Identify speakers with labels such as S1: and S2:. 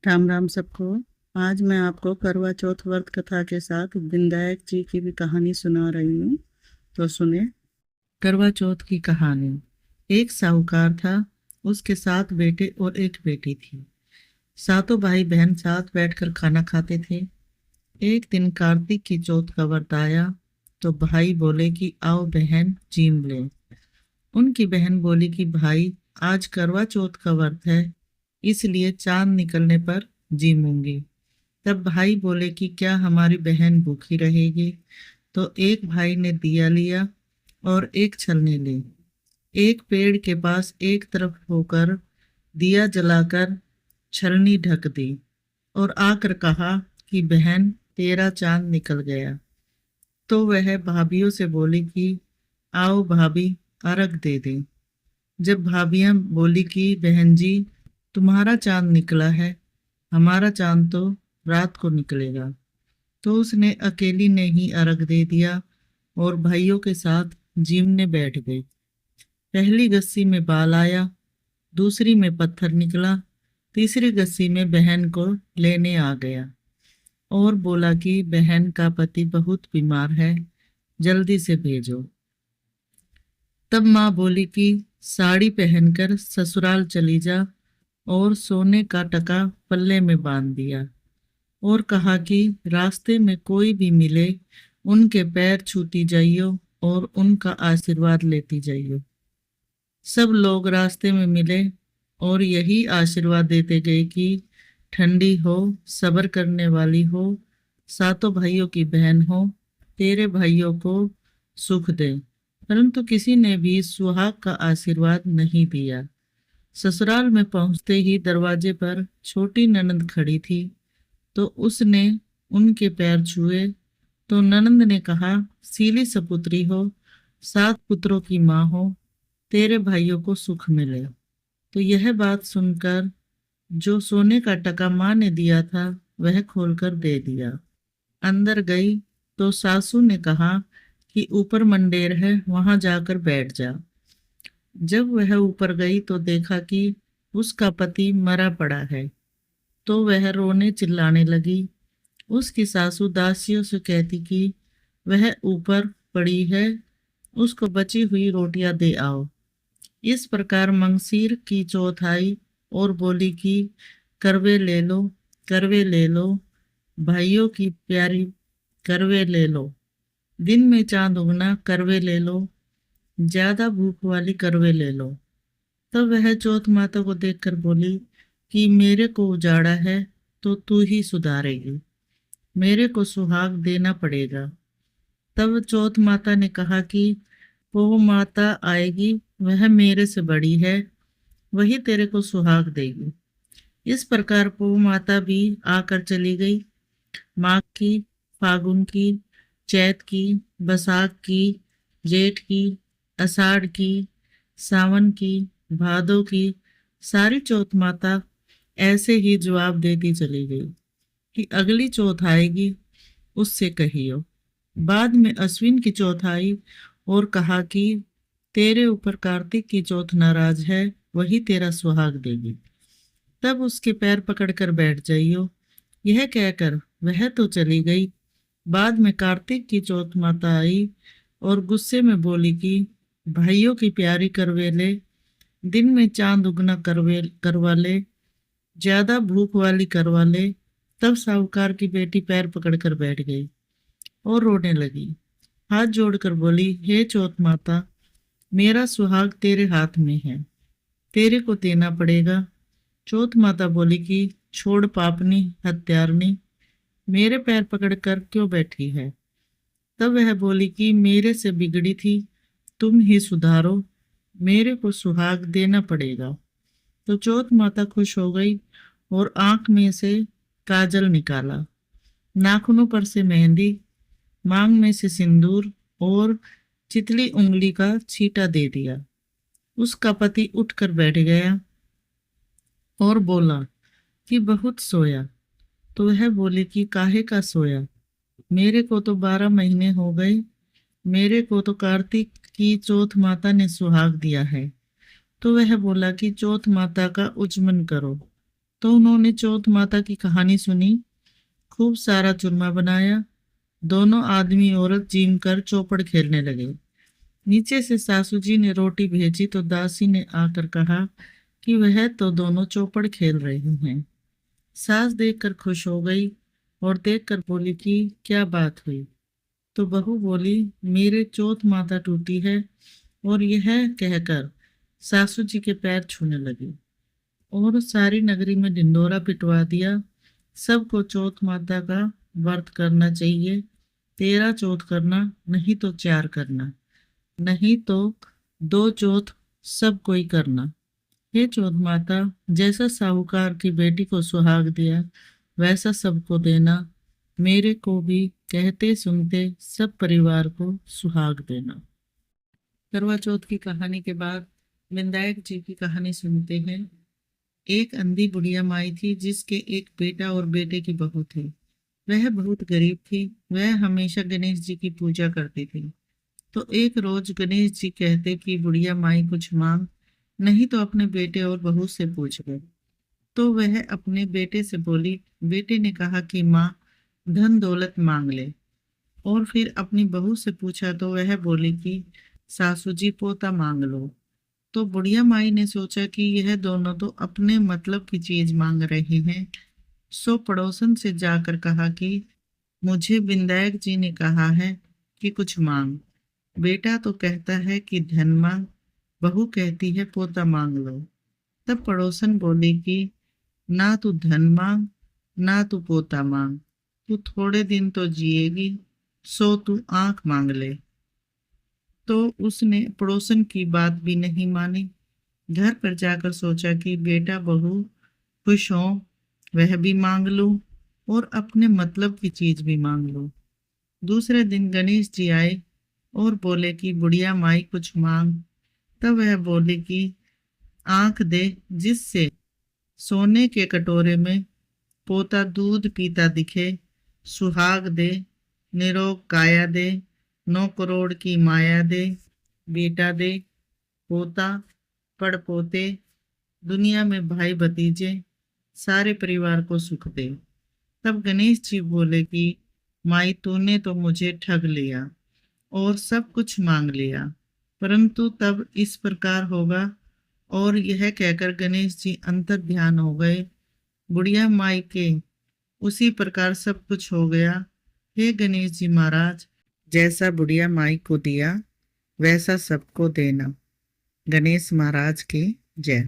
S1: राम राम सबको। आज मैं आपको करवा चौथ व्रत कथा के साथ विनायक जी की भी कहानी सुना रही हूँ। तो सुने। करवा चौथ की कहानी। एक साहूकार था। उसके 7 बेटे और एक बेटी थी। सातों भाई बहन साथ बैठकर खाना खाते थे। एक दिन कार्तिक की चौथ का व्रत आया तो भाई बोले कि आओ बहन जीम ले। उनकी बहन बोली कि भाई आज करवा चौथ का व्रत है, इसलिए चांद निकलने पर जीमूंगी। तब भाई बोले कि क्या हमारी बहन भूखी रहेगी? तो एक भाई ने दिया लिया और एक छलनी ली। एक पेड़ के पास एक तरफ होकर दिया जलाकर छलनी ढक दी और आकर कहा कि बहन तेरा चांद निकल गया। तो वह भाभीियों से बोली कि आओ भाभी अर्घ दे दें। जब भाभियां बोली कि बहन जी तुम्हारा चांद निकला है, हमारा चांद तो रात को निकलेगा, तो उसने अकेली ने ही अर्घ दे दिया और भाइयों के साथ जीमने बैठ गई। पहली गस्सी में बाल आया, दूसरी में पत्थर निकला, तीसरी गस्सी में बहन को लेने आ गया और बोला कि बहन का पति बहुत बीमार है, जल्दी से भेजो। तब माँ बोली कि साड़ी पहनकर ससुराल चली जा और सोने का टका पल्ले में बांध दिया और कहा कि रास्ते में कोई भी मिले उनके पैर छूती जाइयो और उनका आशीर्वाद लेती जाइयो। सब लोग रास्ते में मिले और यही आशीर्वाद देते गए कि ठंडी हो, सब्र करने वाली हो, सातों भाइयों की बहन हो, तेरे भाइयों को सुख दे। परंतु किसी ने भी सुहाग का आशीर्वाद नहीं दिया। ससुराल में पहुंचते ही दरवाजे पर छोटी ननंद खड़ी थी, तो उसने उनके पैर छुए। तो ननंद ने कहा, सीली सपुत्री हो, 7 पुत्रों की माँ हो, तेरे भाइयों को सुख मिले। तो यह बात सुनकर जो सोने का टका माँ ने दिया था वह खोलकर दे दिया। अंदर गई तो सासू ने कहा कि ऊपर मंडेर है, वहां जाकर बैठ जा। जब वह ऊपर गई तो देखा कि उसका पति मरा पड़ा है, तो वह रोने चिल्लाने लगी। उसकी सासू दासियों से कहती कि वह ऊपर पड़ी है, उसको बची हुई रोटियां दे आओ। इस प्रकार मंगसीर की चौथ आई और बोली कि करवे ले लो, करवे ले लो, भाइयों की प्यारी करवे ले लो, दिन में चांद उगना करवे ले लो, ज्यादा भूख वाली करवे ले लो। तब वह चौथ माता को देखकर बोली कि मेरे को उजाड़ा है तो तू ही सुधारेगी, मेरे को सुहाग देना पड़ेगा। तब चौथ माता ने कहा कि वो माता आएगी, वह मेरे से बड़ी है, वही तेरे को सुहाग देगी। इस प्रकार पो माता भी आकर चली गई। माघ की, फागुन की, चैत की, बैसाख की, जेठ की, आषाढ़ की, सावन की, भादों की, सारी चौथ माता ऐसे ही जवाब देती चली गई कि अगली चौथ आएगी उससे कहियो। बाद में अश्विन की चौथ आई और कहा कि तेरे ऊपर कार्तिक की चौथ नाराज है, वही तेरा सुहाग देगी, तब उसके पैर पकड़कर बैठ जाइयो। यह कहकर वह तो चली गई। बाद में कार्तिक की चौथ माता आई और गुस्से में बोली कि भाइयों की प्यारी करवेले, दिन में चांद उगना करवा ले, ज्यादा भूख वाली करवा ले। तब साहूकार की बेटी पैर पकड़कर बैठ गई और रोने लगी। हाथ जोड़कर बोली, हे चौथ माता, मेरा सुहाग तेरे हाथ में है, तेरे को देना पड़ेगा। चौथ माता बोली कि छोड़ पापनी हत्यारनी, मेरे पैर पकड़कर क्यों बैठी है? तब वह बोली कि मेरे से बिगड़ी थी, तुम ही सुधारो, मेरे को सुहाग देना पड़ेगा। तो चौथ माता खुश हो गई और आंख में से काजल निकाला, नाखूनों पर से मेहंदी, मांग में से सिंदूर और चितली उंगली का छींटा दे दिया। उसका पति उठकर बैठ गया और बोला कि बहुत सोया। तो वह बोले कि काहे का सोया, मेरे को तो 12 महीने हो गए, मेरे को तो कार्तिक की चौथ माता ने सुहाग दिया है। तो वह बोला कि चौथ माता का उच्चमन करो। तो उन्होंने चौथ माता की कहानी सुनी, खूब सारा चूरमा बनाया। दोनों आदमी औरत जीम कर चौपड़ खेलने लगे। नीचे से सासू जी ने रोटी भेजी तो दासी ने आकर कहा कि वह तो दोनों चौपड़ खेल रहे हैं। सास देखकर खुश हो गई और देखकर बोली कि क्या बात हुई। तो बहू बोली, मेरे चौथ माता टूटी है। और यह कहकर सासू जी के पैर छूने लगी और सारी नगरी में ढिंडोरा पिटवा दिया। सबको चौथ माता का व्रत करना चाहिए। 13 चौथ करना, नहीं तो 4 करना, नहीं तो 2 चौथ सब कोई करना। हे चौथ माता, जैसा साहूकार की बेटी को सुहाग दिया वैसा सबको देना। मेरे को भी कहते सुनते सब परिवार को सुहाग देना। करवा चौथ की कहानी के बाद विनायक जी की कहानी सुनते हैं। एक अंधी बुढ़िया माई थी जिसके एक बेटा और बेटे की बहू थी। वह बहुत गरीब थी। वह हमेशा गणेश जी की पूजा करती थी। तो एक रोज गणेश जी कहते कि बुढ़िया माई कुछ मांग, नहीं तो अपने बेटे और बहू से पूछ ले। तो वह अपने बेटे से बोली। बेटे ने कहा कि माँ, धन दौलत मांग ले। और फिर अपनी बहू से पूछा तो वह बोली कि सासू जी पोता मांग लो। तो बुढ़िया माई ने सोचा कि यह दोनों तो अपने मतलब की चीज मांग रहे हैं। सो पड़ोसन से जाकर कहा कि मुझे विनायक जी ने कहा है कि कुछ मांग। बेटा तो कहता है कि धन मांग, बहू कहती है पोता मांग लो। तब पड़ोसन बोली कि ना तू धन मांग, ना तू पोता मांग, तू थोड़े दिन तो जिएगी, सो तू आंख मांग ले। तो उसने पड़ोसन की बात भी नहीं मानी। घर पर जाकर सोचा कि बेटा बहू खुश हो, वह भी मांग लूं और अपने मतलब की चीज भी मांग लूं। दूसरे दिन गणेश जी आए और बोले कि बुढ़िया माई कुछ मांग। तब वह बोली कि आंख दे जिससे सोने के कटोरे में पोता दूध पीता दिखे, सुहाग दे, निरोग काया दे, 9 करोड़ की माया दे, बेटा दे, पोता, पड़ पोते, दुनिया में भाई भतीजे, सारे परिवार को सुख दे। तब गणेश जी बोले कि माई तूने तो मुझे ठग लिया और सब कुछ मांग लिया, परंतु तब इस प्रकार होगा। और यह कहकर गणेश जी अंतर ध्यान हो गए। बुढ़िया माई के उसी प्रकार सब कुछ हो गया। हे गणेश जी महाराज, जैसा बुढ़िया माई को दिया वैसा सबको देना। गणेश महाराज की जय।